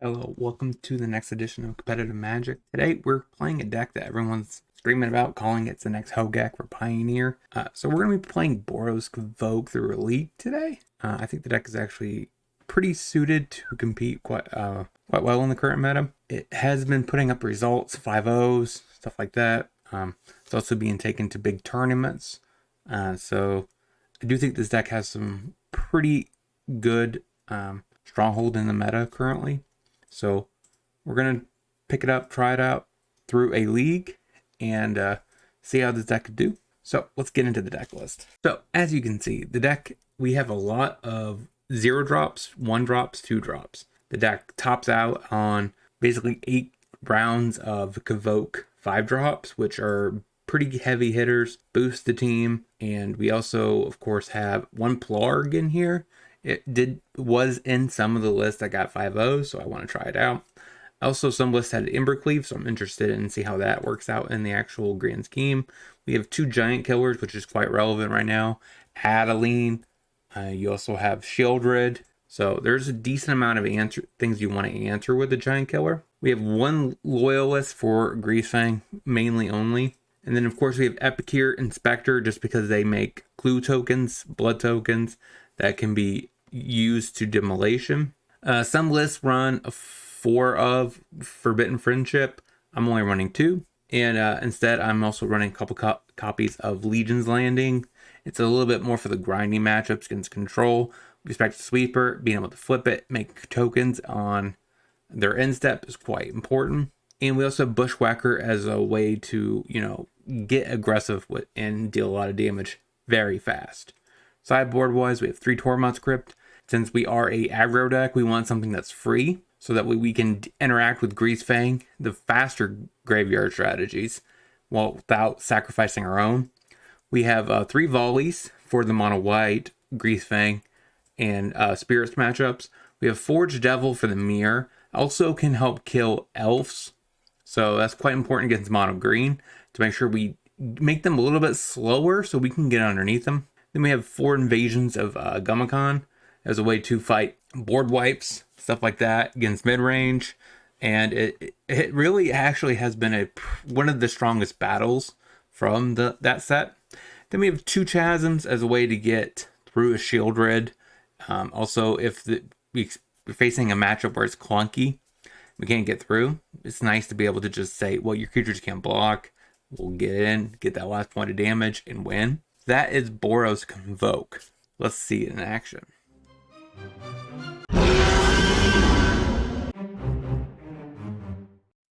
Hello, welcome to the next edition of Competitive Magic. Today we're playing a deck that everyone's screaming about, calling it's the next Hogak for Pioneer. So we're going to be playing Boros Convoke through a league today. I think the deck is actually pretty suited to compete quite well in the current meta. It has been putting up results, 5-0s, stuff like that. It's also being taken to big tournaments. So I do think this deck has some pretty good stronghold in the meta currently. So we're going to pick it up, try it out through a league, and see how this deck could do. So let's get into the deck list. So as you can see, the deck, we have a lot of 0 drops, 1 drops, 2 drops. The deck tops out on basically 8 rounds of Convoke 5 drops, which are pretty heavy hitters, boost the team. And we also, of course, have 1 Plarg in here. It was in some of the lists that got 5-0, so I want to try it out. Also, some lists had Embercleave, so I'm interested in see how that works out in the actual grand scheme. We have 2 Giant Killers, which is quite relevant right now. Adeline. You also have Shieldred. So there's a decent amount of things you want to answer with the Giant Killer. We have 1 Loyalist for Greasefang, mainly only. And then, of course, we have Epicure, Inspector, just because they make clue tokens, blood tokens, that can be used to demolition. Some lists run 4 of Forbidden Friendship. I'm only running 2. And instead, I'm also running a couple copies of Legion's Landing. It's a little bit more for the grinding matchups against control. With respect to Sweeper, being able to flip it, make tokens on their end step is quite important. And we also have Bushwhacker as a way to, get aggressive and deal a lot of damage very fast. Sideboard wise, we have 3 Tormod's Crypt. Since we are a aggro deck, we want something that's free, so that way we can interact with Greasefang, the faster graveyard strategies, without sacrificing our own. We have 3 Volleys for the mono white, Greasefang, and Spirits matchups. We have Forge Devil for the mirror. Also can help kill elves, so that's quite important against mono green to make sure we make them a little bit slower so we can get underneath them. Then we have 4 Invasions of Gummakon as a way to fight board wipes, stuff like that, against mid-range. And it really actually has been one of the strongest battles from that set. Then we have 2 Chasms as a way to get through a Shieldred. Also, if we're facing a matchup where it's clunky, we can't get through, it's nice to be able to just say, well, your creatures can't block. We'll get in, get that last point of damage, and win. That is Boros Convoke. Let's see it in action.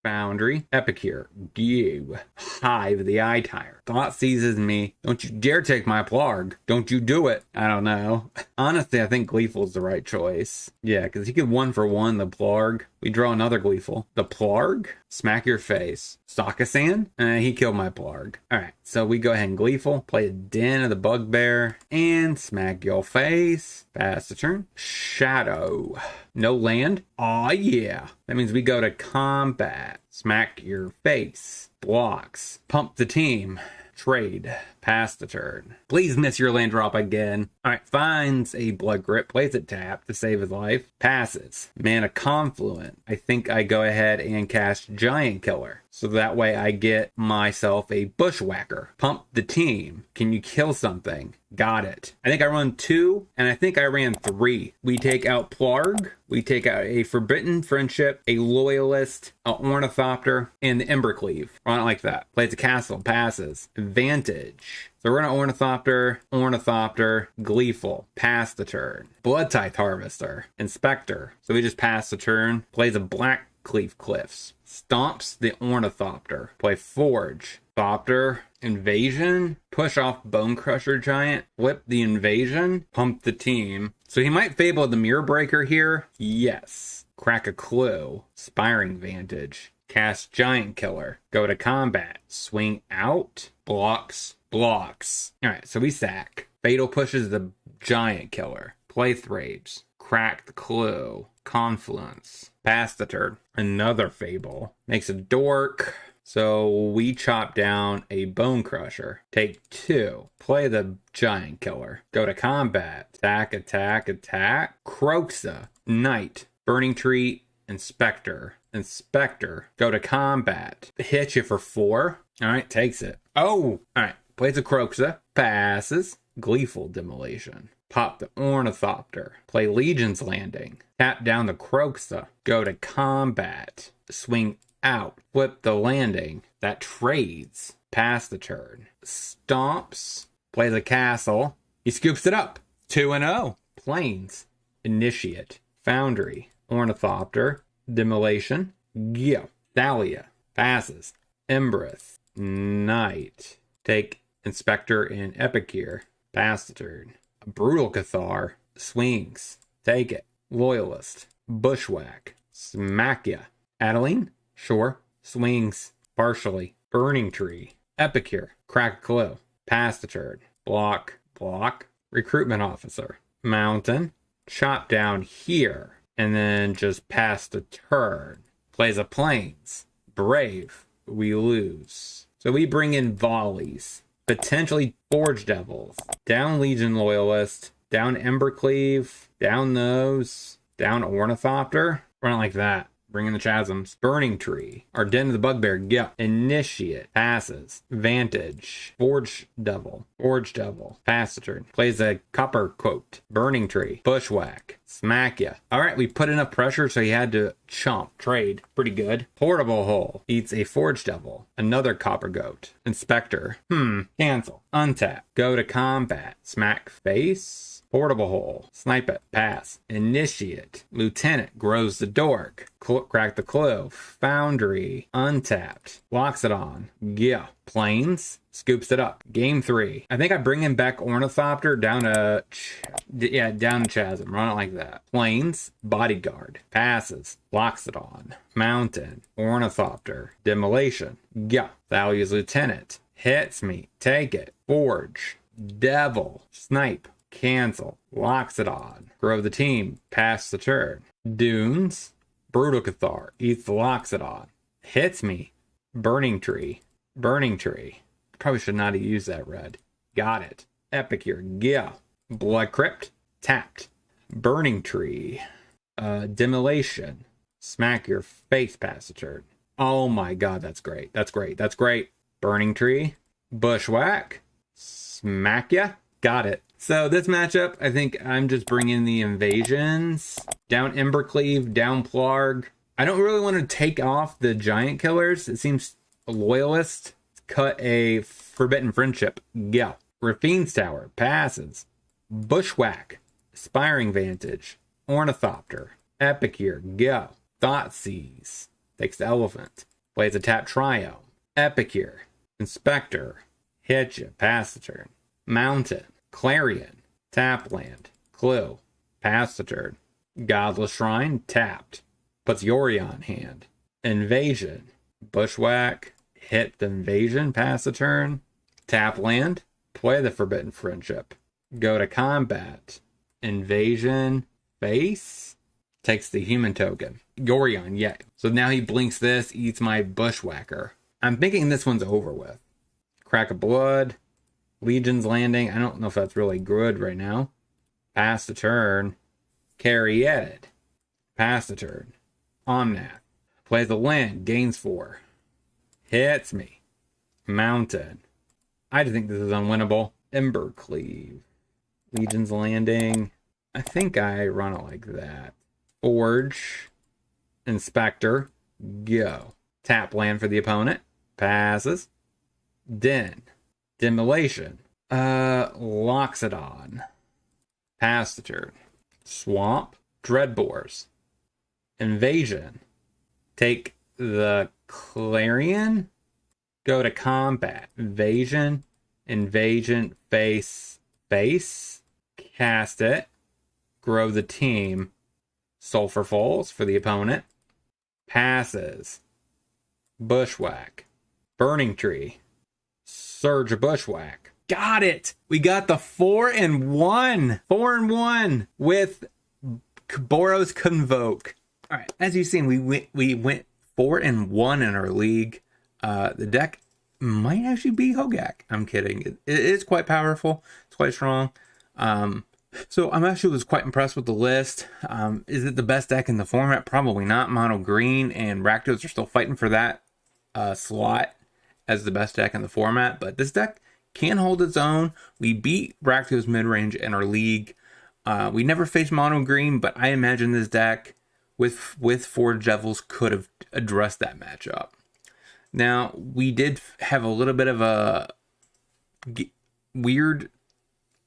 Foundry, Epicure, Goo, Hive the Eye Tire. Thought seizes me. Don't you dare take my Plarg. Don't you do it. I don't know. Honestly, I think Gleeful's the right choice. Yeah, because he could 1-for-1 the Plarg. We draw another Gleeful. The Plarg? Smack your face. Sockasan? He killed my Plarg. Alright, so we go ahead and Gleeful. Play a Den of the Bugbear. And smack your face. Pass the turn. Shadow. No land? Aw, yeah. That means we go to combat. Smack your face. Blocks. Pump the team. Trade. Pass the turn. Please miss your land drop again. Alright, finds a Blood Grip. Plays it tapped to save his life. Passes. Mana Confluent. I think I go ahead and cast Giant Killer. So that way I get myself a Bushwhacker. Pump the team. Can you kill something? Got it. I think I run 2, and I think I ran 3. We take out Plarg. We take out a Forbidden Friendship, a Loyalist, an Ornithopter, and the Embercleave. Run it like that. Plays a castle. Passes. Advantage. So we're going to Ornithopter, Gleeful, pass the turn. Blood Tithe Harvester, Inspector. So we just pass the turn. Plays a Black Cleave Cliffs. Stomps the Ornithopter. Play Forge. Thopter. Invasion. Push off Bone Crusher Giant. Flip the Invasion. Pump the team. So he might Fable the Mirror Breaker here. Yes. Crack a Clue. Spiring Vantage. Cast Giant Killer. Go to combat. Swing out. Blocks. Alright, so we sack. Fatal pushes the Giant Killer. Play Thrapes. Crack the Clue. Confluence. Pass the turn. Another Fable. Makes a Dork. So we chop down a Bone Crusher. Take 2. Play the Giant Killer. Go to combat. Attack. Croxa. Knight. Burning Tree Inspector, go to combat, hit you for 4. All right, takes it. Oh, all right, plays a Croxa, passes, gleeful demolition. Pop the Ornithopter, play Legion's Landing, tap down the Croxa, go to combat, swing out, flip the landing, that trades, pass the turn, stomps, plays a castle, he scoops it up, 2-0, planes, initiate, foundry, Ornithopter, demolition, go, Thalia, passes, Embreth, knight, take Inspector and Epicure, pass the turn, Brutal Cathar, swings, take it, Loyalist, bushwhack, smack ya, Adeline, sure, swings, partially, Burning Tree, Epicure, crack a clue, pass the turn, block, Recruitment Officer, Mountain, chop down here, and then just pass the turn, plays a Plains, Brave, we lose. So we bring in volleys, potentially Forge Devils, down Legion Loyalist, down Embercleave, down those, down Ornithopter, run it like that. Bring in the Chasms, Burning Tree, our Den of the Bugbear, yep. Initiate, passes, Vantage, Forge Devil, pass the turn, plays a Copper Quote, Burning Tree, Bushwhack, smack ya. All right, we put enough pressure so he had to chomp, trade, pretty good. Portable Hole, eats a Forge Devil, another Copper Goat, Inspector, cancel, untap, go to combat, smack face, Portable Hole, snipe it, pass, Initiate, Lieutenant, grows the dork, crack the clue, Foundry, untapped, locks it on, yeah, Plains, scoops it up, game 3. I think I bring him back Ornithopter down to Chasm, run it like that. Plains, Bodyguard, passes, locks it on, Mountain, Ornithopter, demolition, yeah, Thalia's Lieutenant, hits me, take it, Forge, Devil, snipe, cancel, locks it on, grow the team, pass the turn, Dunes, Brutal Cathar, eats, locks it on, hits me, Burning Tree, probably should not have used that red, got it, Epicure, yeah, Blood Crypt, tapped, Burning Tree, demolition, smack your face, pass the turn. Oh my god, that's great, Burning Tree, bushwhack, smack ya, got it. So this matchup, I think I'm just bringing the invasions, down Embercleave, down Plarg. I don't really want to take off the giant killers. It seems Loyalist, cut a Forbidden Friendship, yeah. Rafine's Tower, passes, Bushwhack, Aspiring Vantage, Ornithopter, Epicure, go, Thoughtseize, takes the Elephant, plays a tap Trio, Epicure, Inspector, hit ya, pass the turn, Mountain, Clarion, tap land, clue, pass the turn, Godless Shrine, tapped, puts Yori on hand, Invasion, bushwhack, hit the invasion, pass the turn, tap land, play the Forbidden Friendship, go to combat, invasion, face, takes the human token, Yorion, yeah. So now he blinks this, eats my bushwhacker. I'm thinking this one's over with. Crack of Blood, Legion's Landing, I don't know if that's really good right now. Pass the turn. Carry Edit. Pass the turn. Omnath. Plays the land. Gains 4. Hits me. Mountain. I just think this is unwinnable. Embercleave. Legion's Landing. I think I run it like that. Forge. Inspector. Go. Tap land for the opponent. Passes. Den. Demolition. Locks it on. Pass the turn. Swamp. Dreadbores. Invasion. Take the Clarion. Go to combat. Invasion. Face. Cast it. Grow the team. Sulfur Falls for the opponent. Passes. Bushwhack. Burning Tree. Surge Bushwhack. Got it! We got the 4-1. 4-1 with Boros Convoke. All right, as you've seen, we went 4-1 in our league. The deck might actually be Hogak. I'm kidding. It is quite powerful. It's quite strong. So I'm actually was quite impressed with the list. Is it the best deck in the format? Probably not. Mono green and Rakdos are still fighting for that slot as the best deck in the format, but this deck can hold its own. We beat Rakdos mid-range in our league. We never faced mono green, but I imagine this deck with Forge Devils could have addressed that matchup. Now, we did have a little bit of a weird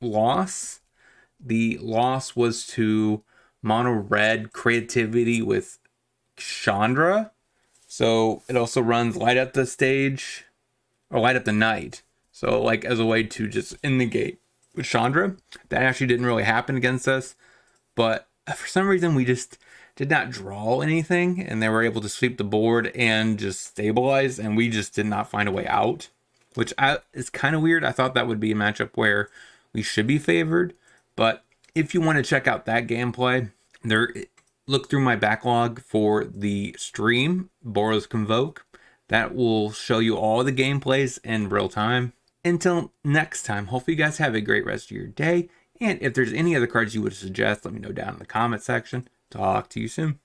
loss. The loss was to mono red creativity with Chandra. So it also runs light up the stage or light up the night. So like as a way to just end the gate with Chandra. That actually didn't really happen against us. But for some reason we just did not draw anything and they were able to sweep the board and just stabilize, and we just did not find a way out, which is kind of weird. I thought that would be a matchup where we should be favored. But if you want to check out that gameplay, look through my backlog for the stream, Boros Convoke. That will show you all the gameplays in real time. Until next time, hopefully you guys have a great rest of your day. And if there's any other cards you would suggest, let me know down in the comment section. Talk to you soon.